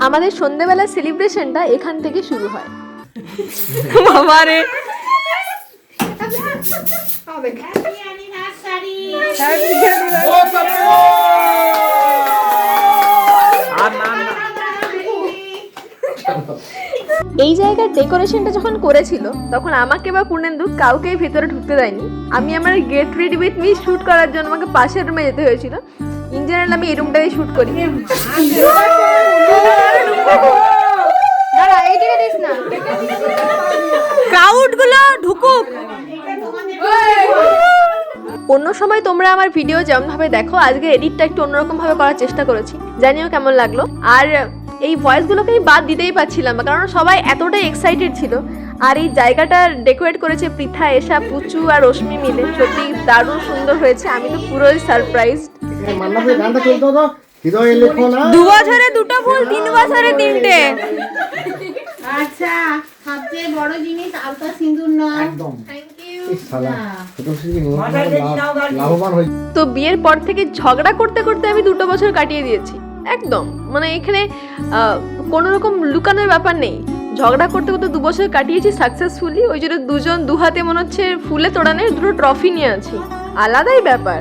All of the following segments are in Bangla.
আমাদের সন্ধ্যেবেলার সেলিব্রেশনটা এখান থেকে শুরু হয়। বাবারে এই জায়গার ডেকোরেশনটা যখন করেছিল তখন আমাকে বা পূর্ণেন্দু কাউকেই ভেতরে ঢুকতে দেয়নি। আমি আমার get ready with me shoot করার জন্য আমাকে পাশের রুমে যেতে হয়েছিল। ইন জেনারেল আমি এই রুমটাই শুট করি। ক্রাউডগুলো ঢুকুক। অন্য সময় তোমরা আমার ভিডিও যেমন ভাবে দেখো, আজকে এডিটটা একটু অন্যরকম ভাবে করার চেষ্টা করেছি, জানিও কেমন লাগলো। আর এই ভয়েসগুলোকে আমি বাদ দিতেই পারছিলাম না, কারণ সবাই এতটাই এক্সাইটেড ছিল। আর এই জায়গাটা ডেকোরেট করেছে পৃথা, এশা, পুচু আর রশ্মি মিলে, সত্যি দারুণ সুন্দর হয়েছে। আমি তো পুরোই সারপ্রাইজড। 2 বছরে 2টো ফুল, 3 বছরে 3টে। আচ্ছা, সবচেয়ে বড় জিনিস আলতা সিঁদুর নয়। একদম। Thank you. তো বিয়ের পর থেকে ঝগড়া করতে করতে আমি 2টো বছর কাটিয়ে দিয়েছি একদম। মানে এখানে কোনো রকম লুকানোর ব্যাপার নেই। ঝগড়া করতে করতে 2 বছর কাটিয়েছি সাকসেসফুলি। ওই জন্য দুজন 2 হাতে মনে হচ্ছে ফুলে তোড়ানোর 2টো ট্রফি নিয়ে আছি, আলাদাই ব্যাপার।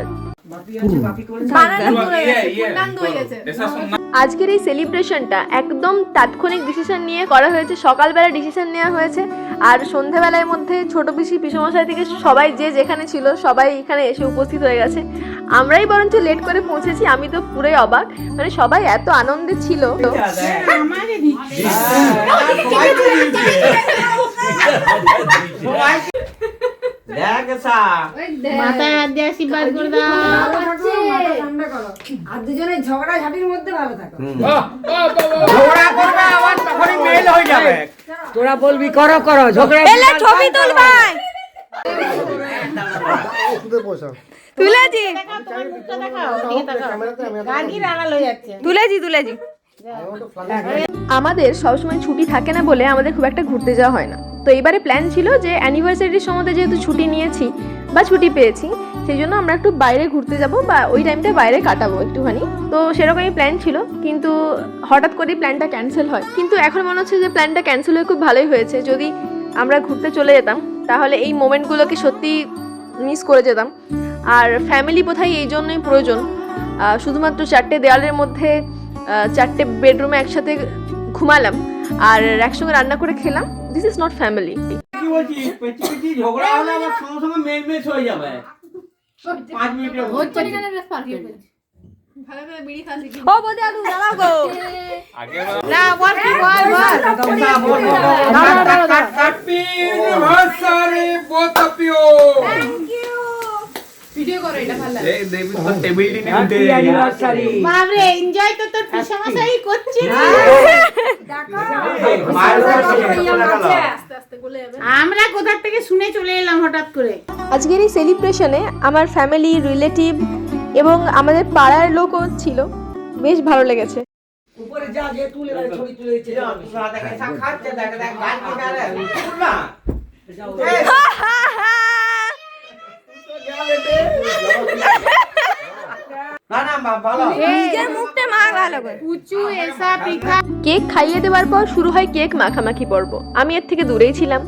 আজকের এই সেলিব্রেশনটা একদম তাৎক্ষণিক ডিসিশন নিয়ে করা হয়েছে, সকালবেলা ডিসিশন নেওয়া হয়েছে। আর সন্ধ্যাবেলার মধ্যে ছোট পিসি, পিসমশাই থেকে সবাই যে যেখানে ছিল সবাই এখানে এসে উপস্থিত হয়ে গেছে। আমরাই বরঞ্চ লেট করে পৌঁছেছি। আমি তো পুরোই অবাক, মানে সবাই এত আনন্দে ছিল। মাথায় হাত দিয়ে আশীর্বাদ করে দাও। আর দুজনে ঝগড়া ঝাঁটির মধ্যে ভালো থাকো। ঝগড়া করবে আবার তখনই মেল হয়ে যাবে। তোরা বলবি করো করো ঝগড়া। এলে ছবি তুল ভাই। তুলেছি তুলেছি। আমাদের সবসময় ছুটি থাকে না বলে আমাদের খুব একটা ঘুরতে যাওয়া হয় না। তো এইবারে প্ল্যান ছিল যে অ্যানিভার্সারির সময় যেহেতু ছুটি নিয়েছি বা ছুটি পেয়েছি, সেই জন্য আমরা একটু বাইরে ঘুরতে যাব বা ওই টাইমটা বাইরে কাটাবো একটুখানি। তো সেরকমই প্ল্যান ছিল, কিন্তু হঠাৎ করেই প্ল্যানটা ক্যান্সেল হয়। কিন্তু এখন মনে হচ্ছে যে প্ল্যানটা ক্যান্সেল হয়ে খুব ভালোই হয়েছে। যদি আমরা ঘুরতে চলে যেতাম তাহলে এই মোমেন্টগুলোকে সত্যি মিস করে যেতাম। আর ফ্যামিলি বোধহয় এই জন্যই প্রয়োজন। শুধুমাত্র 4টে দেওয়ালের মধ্যে 4টে বেডরুমে একসাথে ঘুমালাম আর একসঙ্গে রান্না করে খেলাম, দিস ইজ নট ফ্যামিলি। কি বলছিস, পেটি ঝগড়া হলে আবার সঙ্গে সঙ্গে মেল হয়ে যাবে। 5 মিনিটের মধ্যে ভালো করে বিড়ি খাসি কি? ও বদি আদু দাঁড়াও গো। না বল কি বল। Happy anniversary both of you. Thank you. Video করো, এটা ভালো লাগে। এই দেবি তো টেবিলটি নিয়ে উঠে অ্যানিভার্সারি। বাবরে এনজয় তো তোর পিসামশাই করছিস। আস্তে আস্তে বলে যাবে। আমরা কোথা থেকে শুনে চলে এলাম হঠাৎ করে। আজকের এই সেলিব্রেশনে আমার ফ্যামিলি, রিলেটিভ এবং আমাদের পাড়ার লোকও ছিল, বেশ ভালো লেগেছে। উপরে যা যে তুলে ছবি তুলেছে। কেক খাইয়ে দেওয়ার পর শুরু হয় কেক মাখামাখি পর্ব। আমি এর থেকে দূরেই ছিলাম।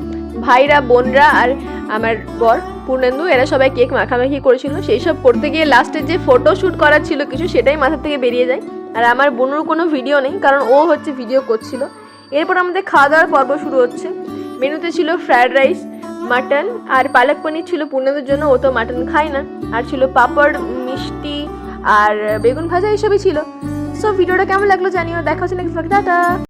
ভাইরা, বোনরা আর আমার বর পূর্ণেন্দু এরা সবাই কেক মাখামাখি করেছিল। সেই সব করতে গিয়ে লাস্টের যে ফটো শ্যুট করার ছিল কিছু, সেটাই মাথা থেকে বেরিয়ে যায়। আর আমার বোনের কোনো ভিডিও নেই, কারণ ও হচ্ছে ভিডিও করছিল। এরপর আমাদের খাওয়া দাওয়ার পর্ব শুরু হচ্ছে। মেনুতে ছিল ফ্রায়েড রাইস, মাটন আর পালক পনির ছিল পূর্ণেন্দুর জন্য, ও তো মাটন খায় না। আর ছিল পাপড়, মিষ্টি আর বেগুন ভাজা, এইসবই ছিল। সো ভিডিওটা কেমন লাগলো জানিও। দেখা হচ্ছে নেক্সট ব্লগে। টাটা।